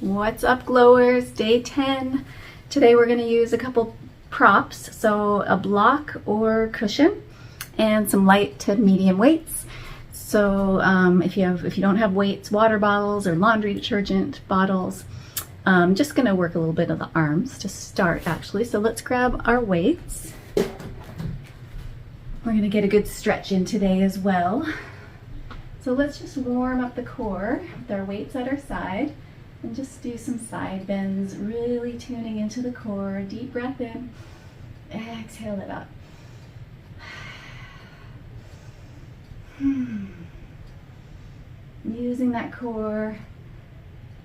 What's up, glowers? Day 10. Today we're going to use a couple props, so a block or cushion and some light to medium weights. So if you don't have weights, water bottles or laundry detergent bottles, I'm just going to work a little bit of the arms to start actually. So let's grab our weights. We're going to get a good stretch in today as well. So let's just warm up the core with our weights at our side. And just do some side bends, really tuning into the core. Deep breath in, exhale it up. Using that core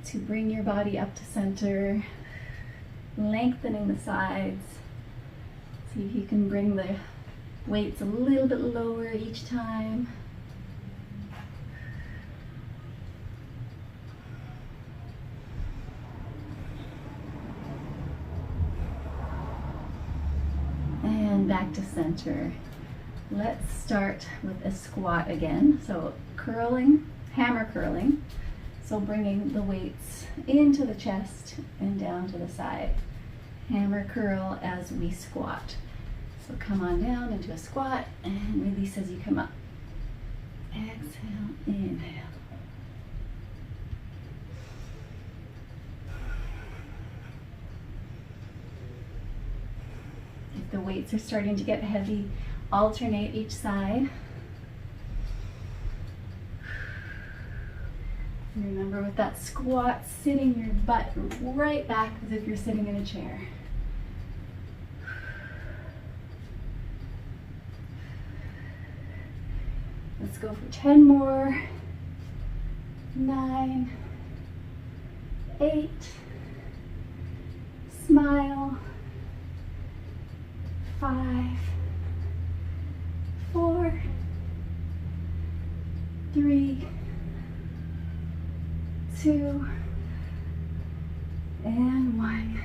to bring your body up to center, lengthening the sides. See if you can bring the weights a little bit lower each time. Back to center. Let's start with a squat again. So curling, hammer curling. So bringing the weights into the chest and down to the side. Hammer curl as we squat. So come on down into a squat and release as you come up. Exhale, inhale. If the weights are starting to get heavy, alternate each side. And remember, with that squat, sitting your butt right back as if you're sitting in a chair. Let's go for 10 more. 9, 8, smile. 5, 4, 3, 2, and 1,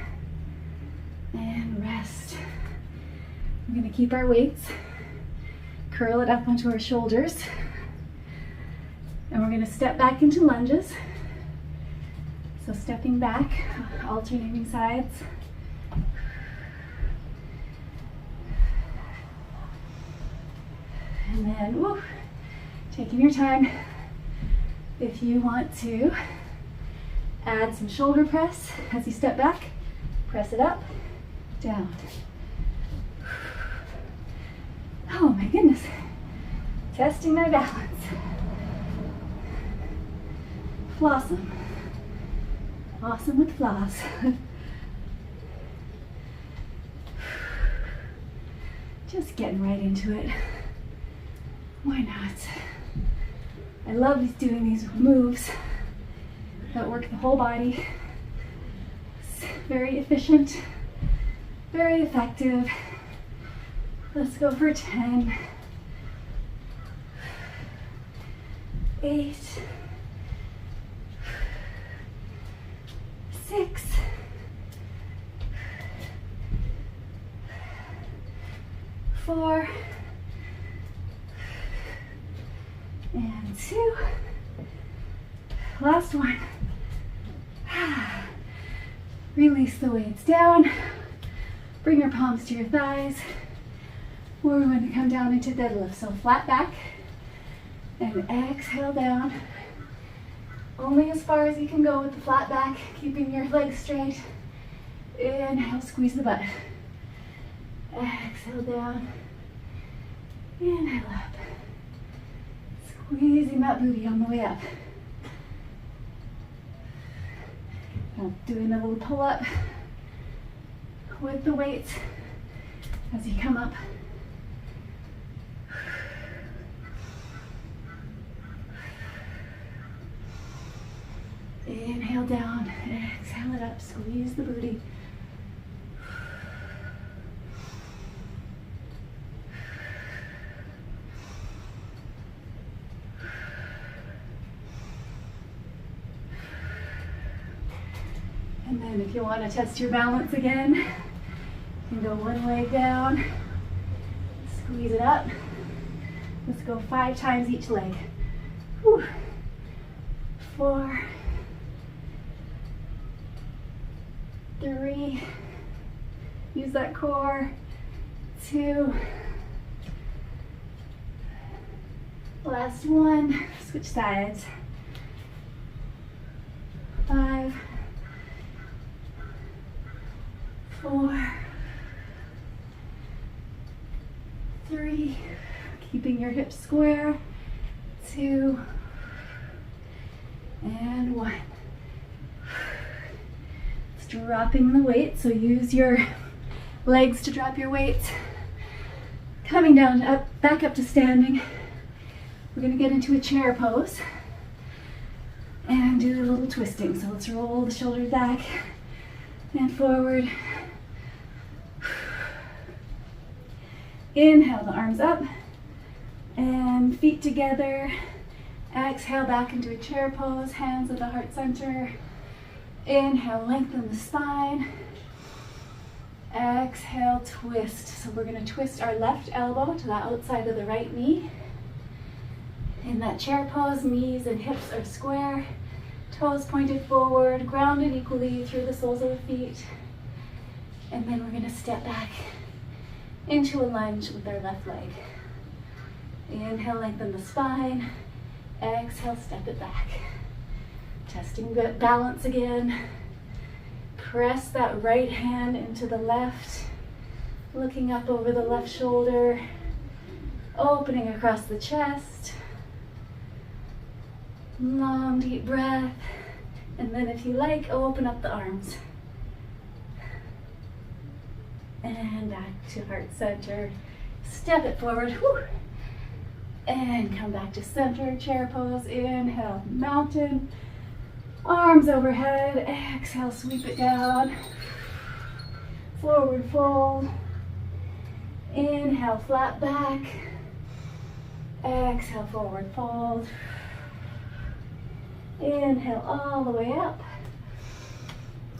and rest. We're going to keep our weights, curl it up onto our shoulders, and we're going to step back into lunges. So stepping back, alternating sides. And then, woo, taking your time. If you want to add some shoulder press as you step back, press it up, down. Oh my goodness. Testing my balance. Flossom. Awesome with floss. Just getting right into it. Why not? I love doing these moves that work the whole body. It's very efficient, very effective. Let's go for 10, 8, 6, 4, and 2. Last one. Release the weights down. Bring your palms to your thighs. We're going to come down into deadlift. So flat back and exhale down. Only as far as you can go with the flat back, keeping your legs straight. Inhale, squeeze the butt. Exhale down. Inhale up. Squeezing that booty on the way up. Now doing a little pull up with the weights as you come up. Inhale down, exhale it up, squeeze the booty. And then if you want to test your balance again, you can go one leg down, squeeze it up. Let's go 5 times each leg. Whew. 4, 3. Use that core. 2. Last 1. Switch sides. 5. 4. 3. Keeping your hips square. 2. And 1. It's dropping the weight, so use your legs to drop your weights. Coming down, up, back up to standing. We're going to get into a chair pose and do a little twisting. So let's roll the shoulders back and forward. Inhale the arms up and feet together. Exhale back into a chair pose, hands at the heart center. Inhale, lengthen the spine. Exhale, twist. So we're going to twist our left elbow to the outside of the right knee. In that chair pose, knees and hips are square, toes pointed forward, grounded equally through the soles of the feet. And then we're going to step back into a lunge with our left leg. Inhale, lengthen the spine. Exhale, step it back. Testing good balance again. Press that right hand into the left, looking up over the left shoulder, opening across the chest. Long, deep breath. And then if you like, open up the arms. And back to heart center. Step it forward. Whew. And come back to center, chair pose. Inhale, mountain. Arms overhead. Exhale, sweep it down. Forward fold. Inhale, flat back. Exhale, forward fold. Inhale all the way up.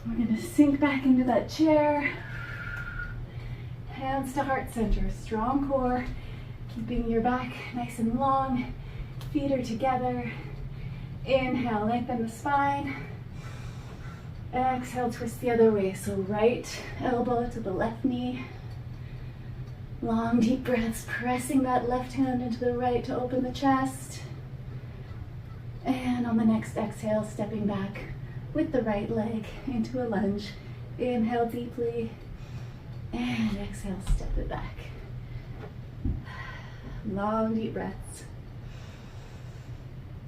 We're going to sink back into that chair. Hands to heart center, strong core. Keeping your back nice and long. Feet are together. Inhale, lengthen the spine. Exhale, twist the other way. So right elbow to the left knee. Long, deep breaths, pressing that left hand into the right to open the chest. And on the next exhale, stepping back with the right leg into a lunge. Inhale deeply. And exhale, step it back. Long, deep breaths.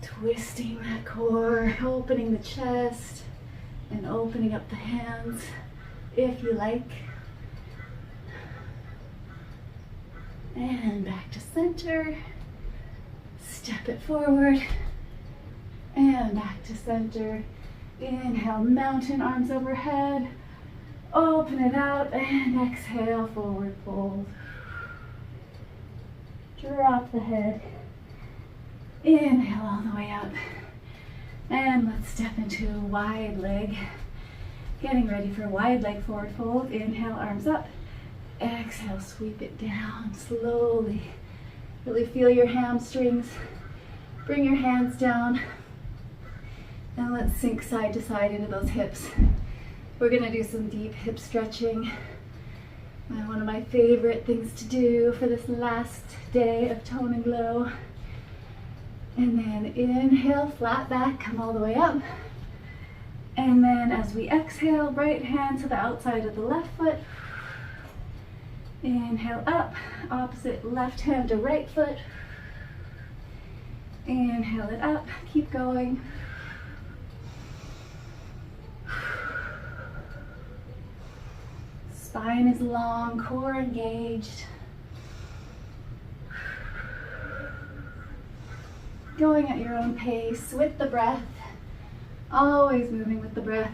Twisting that core, opening the chest, and opening up the hands if you like. And back to center. Step it forward. And back to center. Inhale, mountain, arms overhead. Open it up and exhale, forward fold. Drop the head. Inhale all the way up. And let's step into a wide leg. Getting ready for a wide leg forward fold. Inhale, arms up. Exhale, sweep it down slowly. Really feel your hamstrings. Bring your hands down. And let's sink side to side into those hips. We're gonna do some deep hip stretching. One of my favorite things to do for this last day of Tone and Glow. And then inhale, flat back, come all the way up. And then as we exhale, right hand to the outside of the left foot. Inhale up, opposite left hand to right foot. Inhale it up, keep going. Spine is long, core engaged. Going at your own pace with the breath. Always moving with the breath.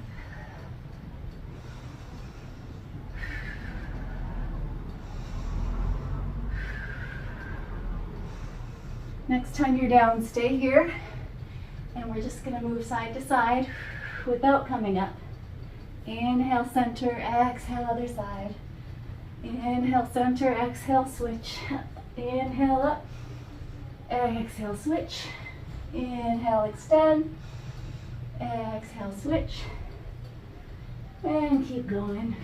Next time you're down, stay here. And we're just going to move side to side without coming up. Inhale, center, exhale, other side. Inhale, center, exhale, switch. Inhale up, exhale, switch. Inhale, extend. Exhale, switch. And keep going.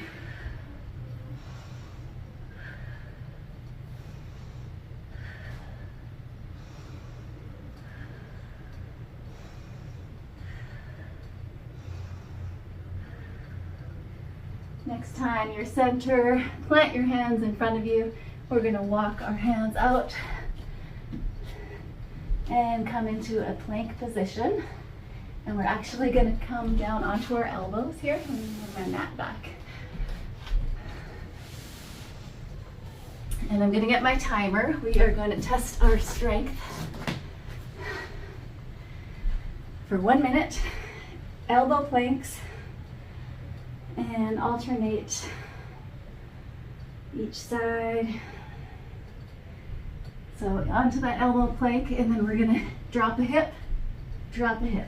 Next time you're center, plant your hands in front of you. We're going to walk our hands out and come into a plank position. And we're actually going to come down onto our elbows here. Let me move my mat back. And I'm going to get my timer. We are going to test our strength for 1 minute. Elbow planks. And alternate each side. So onto that elbow plank, and then we're gonna drop a hip, drop a hip,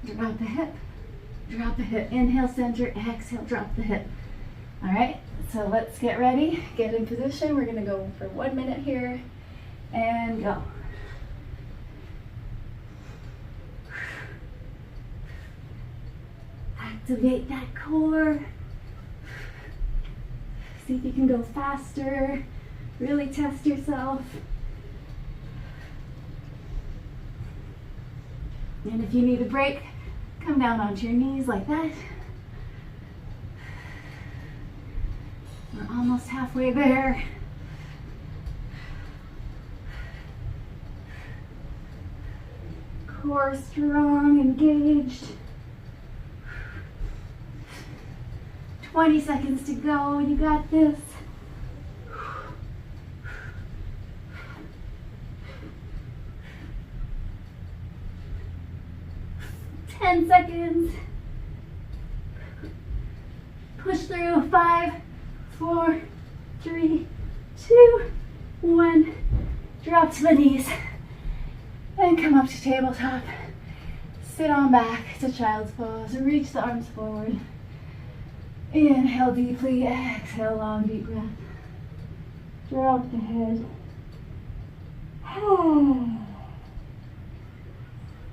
drop a hip, drop a hip. Inhale, center, exhale, drop the hip. All right, so let's get ready, get in position. We're gonna go for 1 minute here, and go. Activate that core. See if you can go faster. Really test yourself. And if you need a break, come down onto your knees like that. We're almost halfway there. Core strong, engaged. 20 seconds to go. You got this. Ten seconds. Push through. 5, 4, 3, 2, 1. Drop to the knees. And come up to tabletop. Sit on back to child's pose. Reach the arms forward. Inhale deeply, exhale long, deep breath. Drop the head.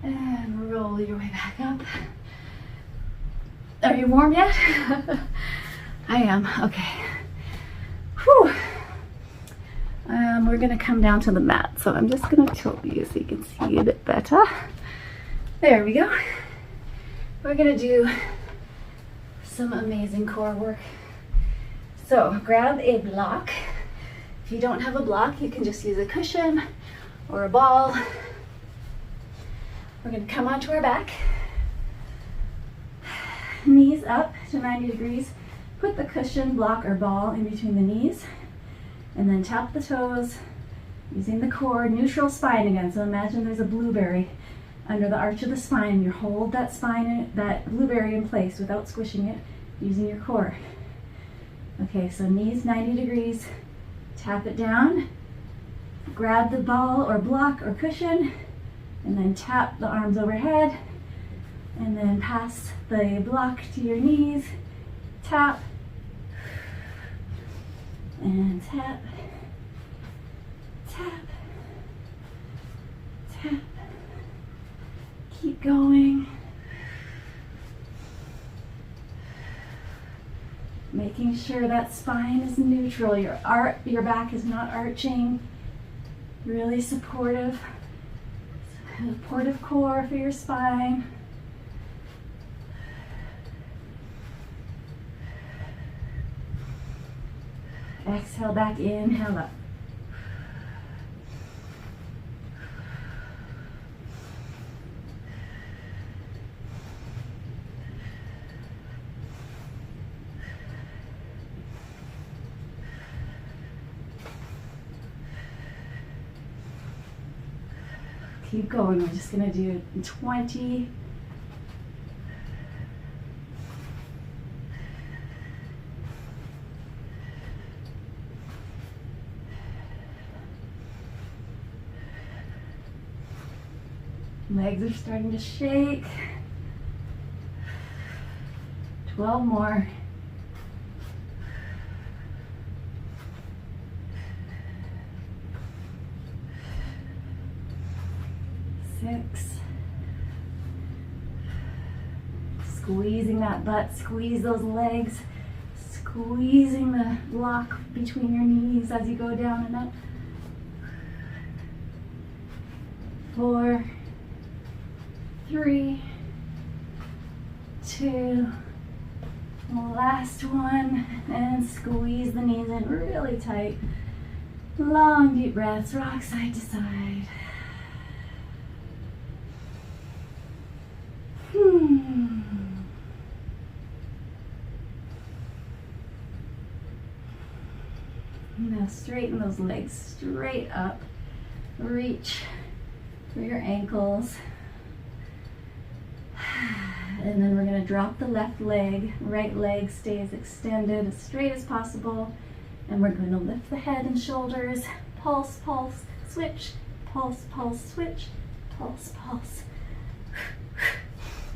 And roll your way back up. Are you warm yet? I am, okay. Whew. We're gonna come down to the mat. So I'm just gonna tilt you so you can see a bit better. There we go. We're gonna do some amazing core work. So grab a block. If you don't have a block, you can just use a cushion or a ball. We're going to come onto our back, knees up to 90 degrees. Put the cushion, block, or ball in between the knees, and then tap the toes using the core, neutral spine again. So imagine there's a blueberry under the arch of the spine. You hold that spine, that blueberry in place without squishing it, using your core. Okay, so knees 90 degrees, tap it down, grab the ball or block or cushion, and then tap the arms overhead, and then pass the block to your knees, tap, and tap, tap, tap. Keep going. Making sure that spine is neutral. Your back is not arching. Really supportive core for your spine. Exhale back, inhale up. Keep going. We're just going to do 20. Legs are starting to shake. 12 more. 6. Squeezing squeezing that butt, squeeze those legs, squeezing the block between your knees as you go down and up. 4, 3, 2, last one, and squeeze the knees in really tight. Long deep breaths, rock side to side. Now straighten those legs straight up. Reach for your ankles. And then we're going to drop the left leg. Right leg stays extended as straight as possible. And we're going to lift the head and shoulders. Pulse, pulse, switch. Pulse, pulse, switch. Pulse, pulse.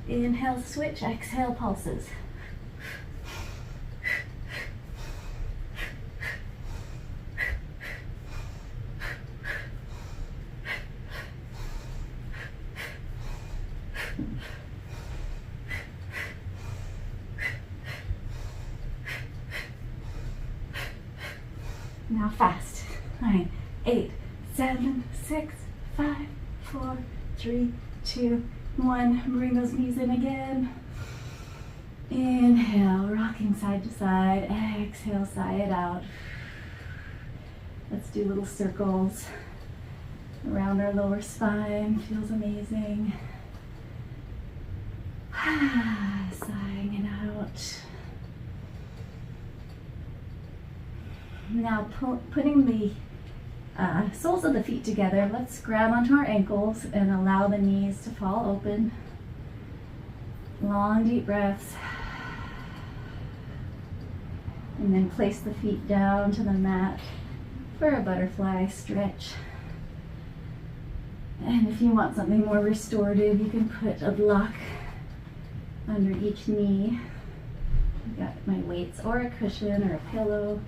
Inhale, switch. Exhale, pulses. Now fast. 9, 8, 7, 6, 5, 4, 3, 2, 1. Bring those knees in again. Inhale, rocking side to side. Exhale, sigh it out. Let's do little circles around our lower spine. Feels amazing. Sighing it out. Now putting the soles of the feet together, let's grab onto our ankles and allow the knees to fall open. Long deep breaths. And then place the feet down to the mat for a butterfly stretch. And if you want something more restorative, you can put a block under each knee. I've got my weights or a cushion or a pillow.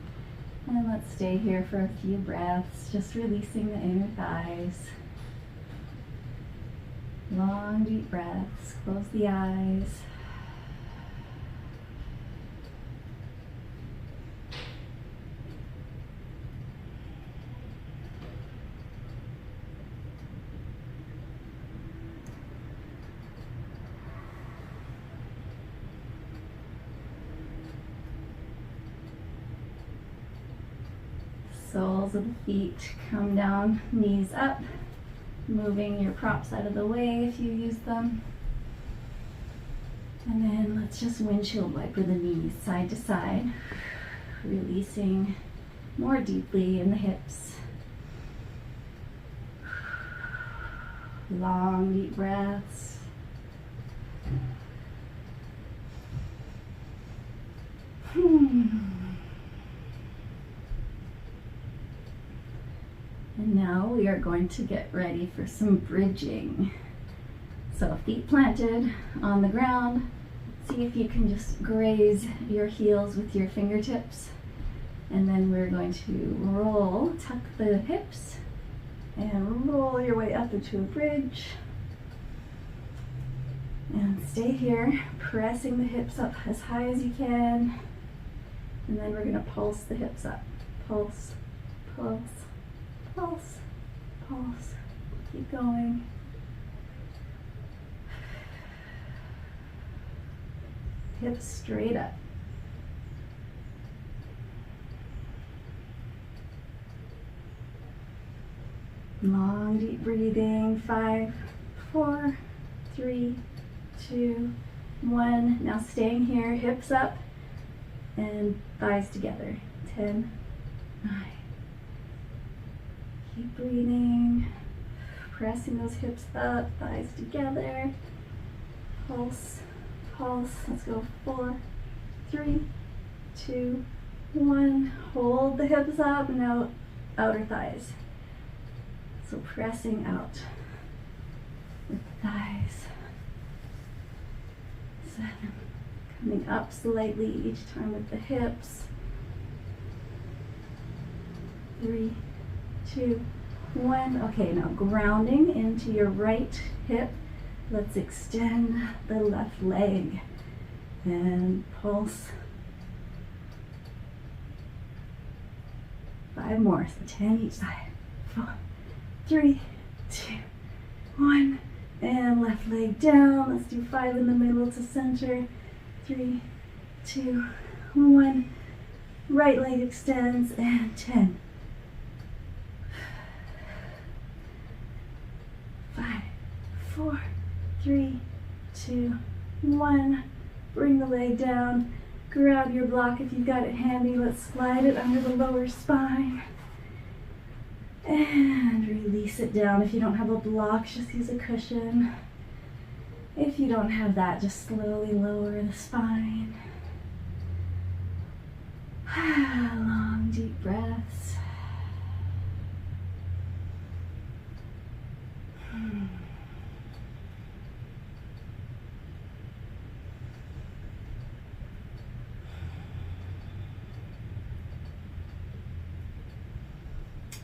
And let's stay here for a few breaths, just releasing the inner thighs. Long, deep breaths. Close the eyes. Soles of the feet come down, knees up, moving your props out of the way if you use them. And then let's just windshield wiper the knees side to side, releasing more deeply in the hips. Long, deep breaths. And now we are going to get ready for some bridging. So feet planted on the ground. See if you can just graze your heels with your fingertips. And then we're going to roll, tuck the hips, and roll your way up into a bridge. And stay here, pressing the hips up as high as you can. And then we're going to pulse the hips up. Pulse, pulse. Pulse, pulse, keep going. Hips straight up. Long, deep breathing. 5, 4, 3, 2, 1. Now staying here, hips up and thighs together. 10, 9. Keep breathing, pressing those hips up, thighs together. Pulse, pulse. Let's go. 4, 3, 2, 1. Hold the hips up, now outer thighs. So pressing out with thighs. 7. Coming up slightly each time with the hips. 3, 2, 1. Okay, now grounding into your right hip. Let's extend the left leg. and pulse. 5 more, so 10 each side. 4, 3, 2, 1, and left leg down. Let's do 5 in the middle to center. 3, 2, 1. Right leg extends, and 10. 5, 4, 3, 2, 1. Bring the leg down. Grab your block if you've got it handy. Let's slide it under the lower spine. And release it down. If you don't have a block, just use a cushion. If you don't have that, just slowly lower the spine. Long, deep breaths.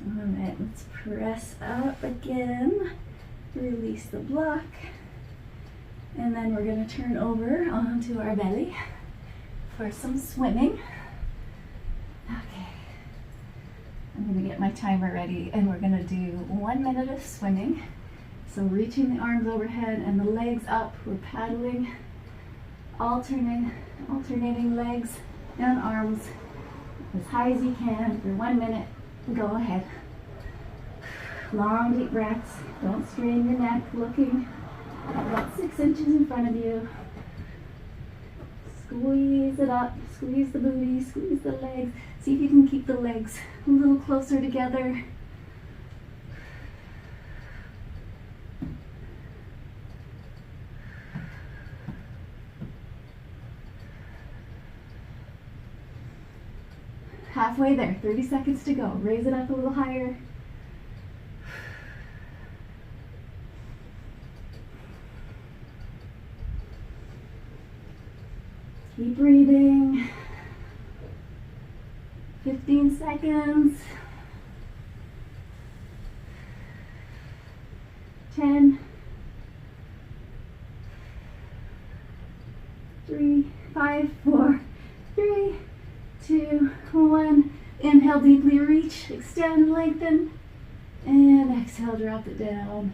All right, let's press up again. Release the block. And then we're going to turn over onto our belly for some swimming. Okay. I'm going to get my timer ready and we're going to do 1 minute of swimming. So reaching the arms overhead and the legs up. We're paddling, alternating legs and arms as high as you can for 1 minute. Go ahead. Long, deep breaths. Don't strain your neck, looking at about 6 inches in front of you. Squeeze it up, squeeze the booty, squeeze the legs. See if you can keep the legs a little closer together. Halfway there, 30 seconds to go. Raise it up a little higher. Keep breathing. 15 seconds. 10. 3, 5, 4, 3, 2, 1. Inhale deeply, reach, extend, lengthen, and exhale, drop it down.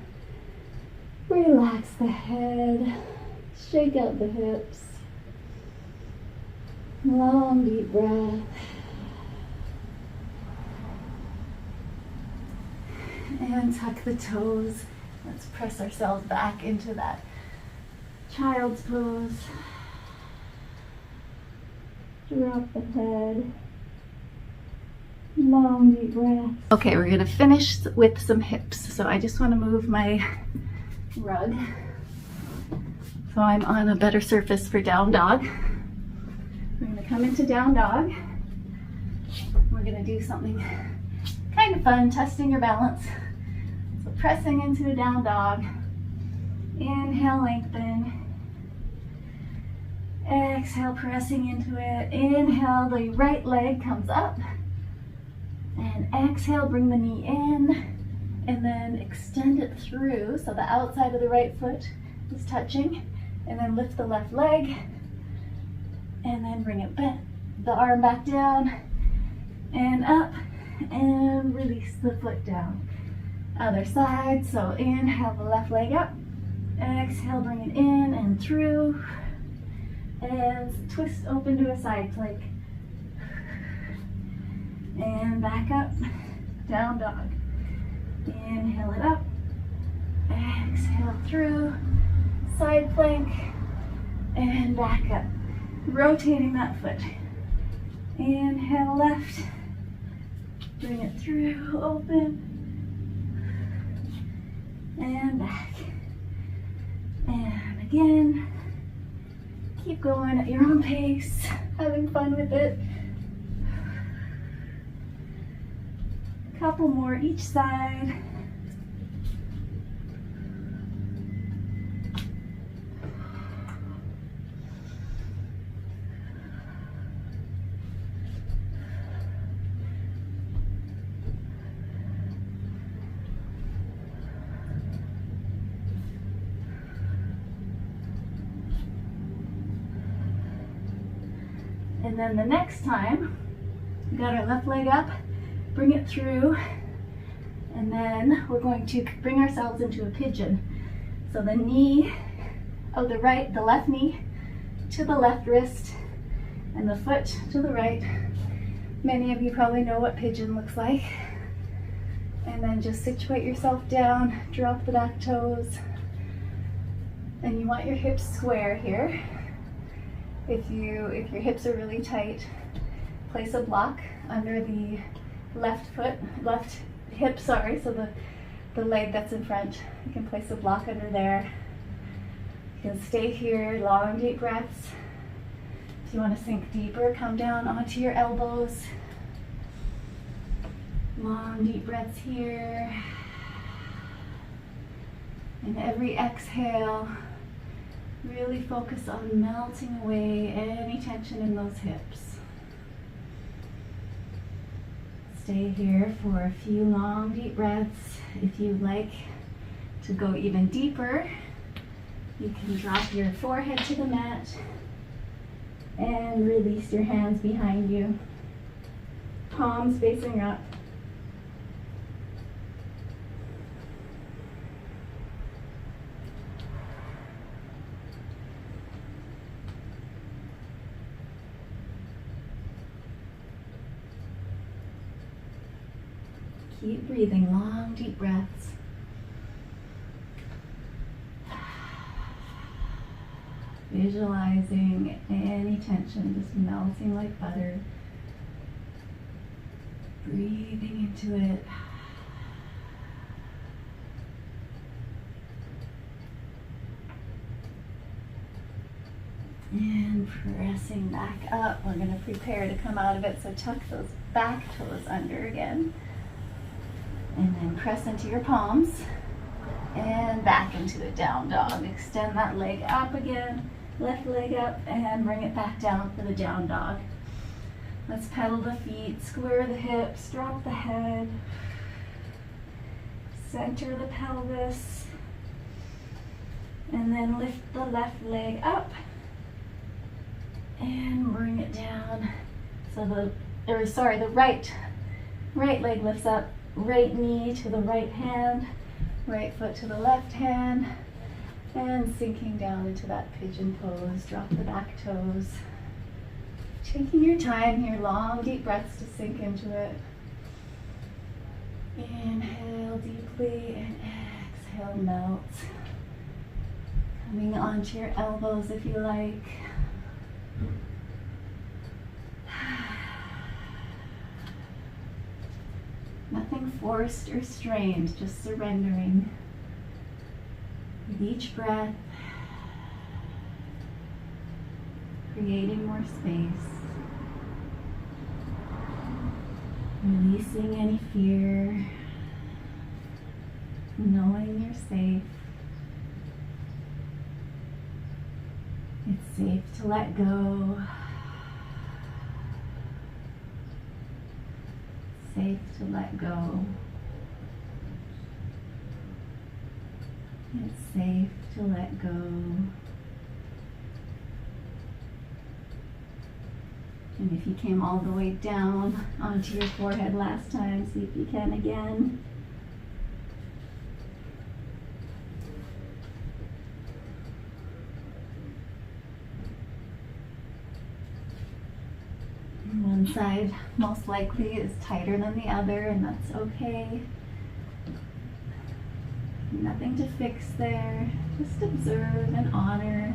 Relax the head, shake out the hips. Long, deep breath. And tuck the toes. Let's press ourselves back into that child's pose. Drop the head. Long, deep breath. Okay, we're gonna finish with some hips. So I just wanna move my rug so I'm on a better surface for down dog. We're gonna come into down dog. We're gonna do something kind of fun, testing your balance. So pressing into a down dog. Inhale, lengthen. Exhale, pressing into it. Inhale, the right leg comes up. And exhale, bring the knee in. And then extend it through, so the outside of the right foot is touching. And then lift the left leg. And then bring it back, the arm back down. And up. And release the foot down. Other side, so inhale the left leg up. Exhale, bring it in and through. And twist open to a side plank. And back up, down dog. Inhale it up. Exhale through, side plank. And back up. Rotating that foot. Inhale left. Bring it through, open. And back. And again. Keep going at your own pace, having fun with it. A couple more each side. And then the next time, we got our left leg up, bring it through, and then we're going to bring ourselves into a pigeon. So the knee of the left knee to the left wrist, and the foot to the right. Many of you probably know what pigeon looks like. And then just situate yourself down, drop the back toes. And you want your hips square here. If your hips are really tight, place a block under the left hip, so the leg that's in front. You can place a block under there. You can stay here, long deep breaths. If you want to sink deeper, come down onto your elbows. Long deep breaths here. And every exhale, really focus on melting away any tension in those hips. Stay here for a few long deep breaths. If you'd like to go even deeper, you can drop your forehead to the mat and release your hands behind you. Palms facing up. Keep breathing long, deep breaths. Visualizing any tension just melting like butter. Breathing into it. And pressing back up. We're going to prepare to come out of it, so tuck those back toes under again. And then press into your palms and back into a down dog. Extend that leg up again, left leg up, and bring it back down for the down dog. Let's pedal the feet, square the hips, drop the head, center the pelvis, and then lift the left leg up and bring it down. So the right leg lifts up. Right knee to the right hand, right foot to the left hand, and sinking down into that pigeon pose. Drop the back toes. Taking your time here, long deep breaths to sink into it. Inhale deeply and exhale, melt. Coming onto your elbows if you like. Nothing forced or strained, just surrendering. With each breath, creating more space. Releasing any fear. Knowing you're safe. It's safe to let go. Safe to let go. It's safe to let go. And if you came all the way down onto your forehead last time, see if you can again. One side most likely is tighter than the other, and that's okay. Nothing to fix there. Just observe and honor.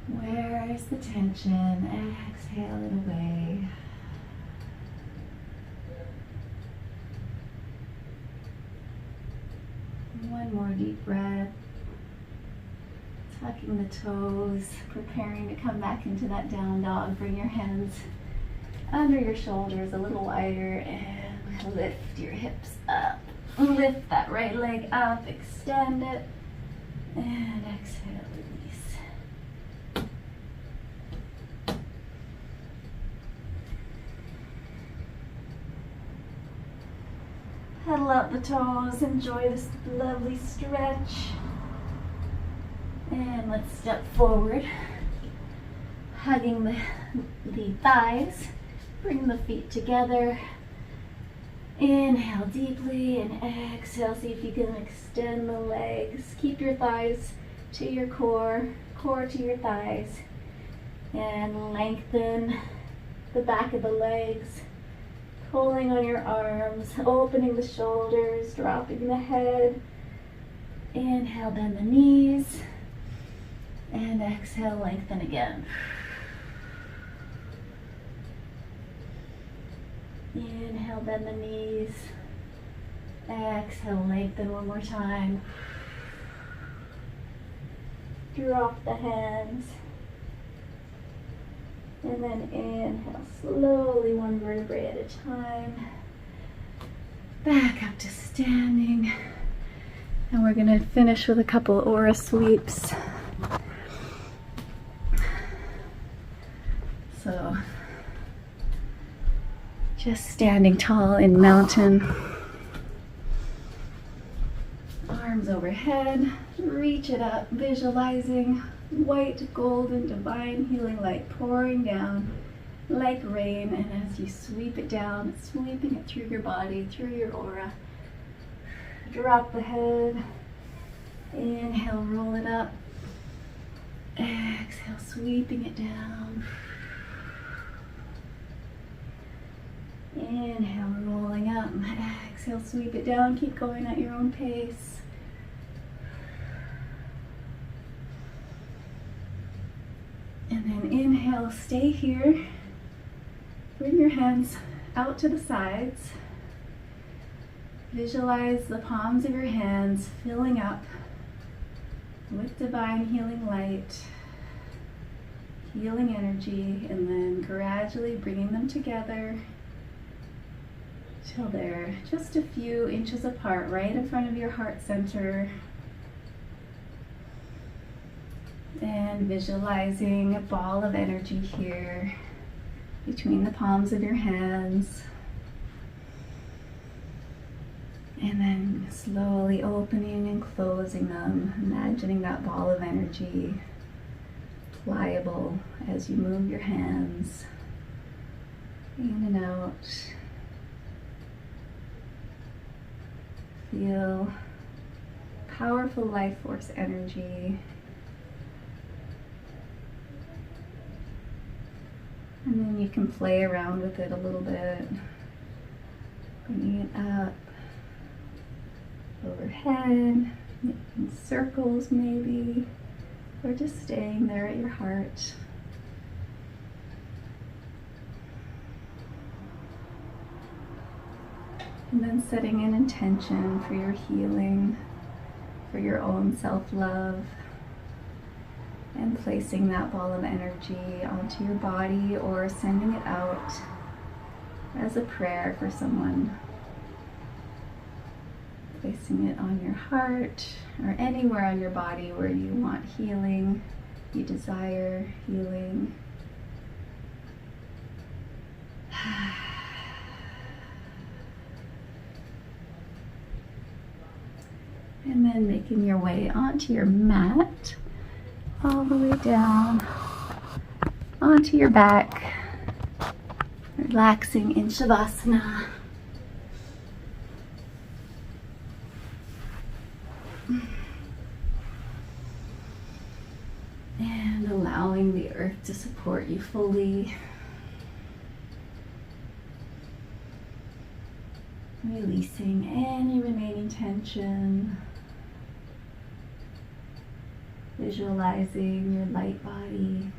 Where is the tension? Exhale it away. One more deep breath. Tucking the toes, preparing to come back into that down dog. Bring your hands under your shoulders a little wider and lift your hips up. Lift that right leg up, extend it, and exhale, release. Pedal out the toes, enjoy this lovely stretch. And let's step forward, hugging the thighs. Bring the feet together. Inhale deeply and exhale. See if you can extend the legs. Keep your thighs to your core, core to your thighs. And lengthen the back of the legs. Pulling on your arms, opening the shoulders, dropping the head. Inhale, bend the knees. And exhale, lengthen again. Inhale, bend the knees. Exhale, lengthen one more time. Drop the hands. And then inhale, slowly, one vertebrae at a time. Back up to standing. And we're going to finish with a couple aura sweeps. So, just standing tall in mountain. Arms overhead, reach it up, visualizing white, golden, divine healing light pouring down like rain. And as you sweep it down, sweeping it through your body, through your aura. Drop the head. Inhale, roll it up. Exhale, sweeping it down. Inhale, rolling up. Exhale, sweep it down. Keep going at your own pace. And then inhale, stay here. Bring your hands out to the sides. Visualize the palms of your hands filling up with divine healing light, healing energy, and then gradually bringing them together till they're just a few inches apart, right in front of your heart center. And visualizing a ball of energy here between the palms of your hands. And then slowly opening and closing them, imagining that ball of energy pliable as you move your hands in and out. Feel powerful life force energy. And then you can play around with it a little bit, bringing it up, overhead, making circles maybe, or just staying there at your heart. And then setting an intention for your healing, for your own self-love, and placing that ball of energy onto your body or sending it out as a prayer for someone. Placing it on your heart or anywhere on your body where you want healing, you desire healing. And then making your way onto your mat, all the way down onto your back, relaxing in Savasana. And allowing the earth to support you fully. Releasing any remaining tension. Visualizing your light body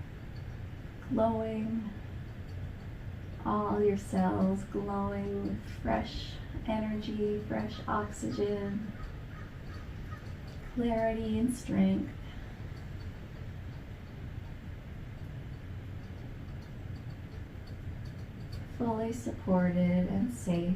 glowing, all your cells glowing with fresh energy, fresh oxygen, clarity and strength. Fully supported and safe.